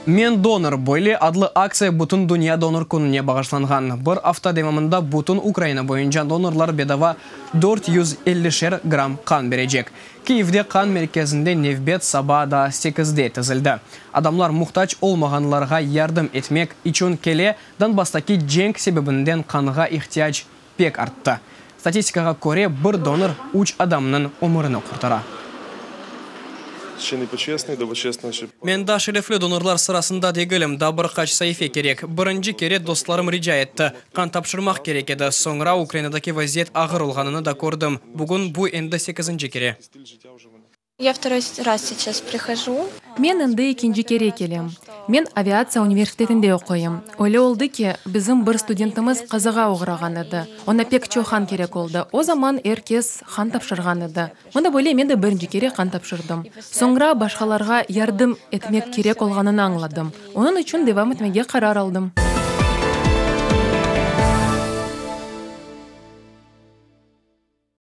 Мен донор бойлы адлы акция Бутун Дүния донор күніне бағышланған. Бір авто демамында Бутун Украина бойынша донорлар бедава 450 грамм қан бережек. Киевде қан мерkezінде Невбет Сабада 8-де тізілді. Адамлар мұқтач олмағанларға ярдым етмек ичун келе Донбастаки женг себебінден қанға ихтияж пек артты. Статистикаға көре бір донор 3 адамның өмірін құртара. Мен да шерефлі донорлар сырасында дегілім, да бір қач сайфе керек. Бірінші кере достарым рижа етті. Қан тапшырмақ керек еді. Соңыра Украинадаки вазиет ағыр олғаныны да көрдім. Бүгін бұл енді 8-ші кере. Я второй раз сейчас прихожу. Мен енді екінші кере келем. Мен авиация университетінде оқойым. Ойлы олды ке, біздің бір студентіміз қызыға оғыраған еді. Она пек чохан керек олды. О заман еркес қан тапшырған еді. Мұнда бөле мен де бірінші кере қан тапшырдым. Соңыра башқаларға ярдым етмек керек олғанын аңладым. Оның үшін девам етмеге қарар алдым.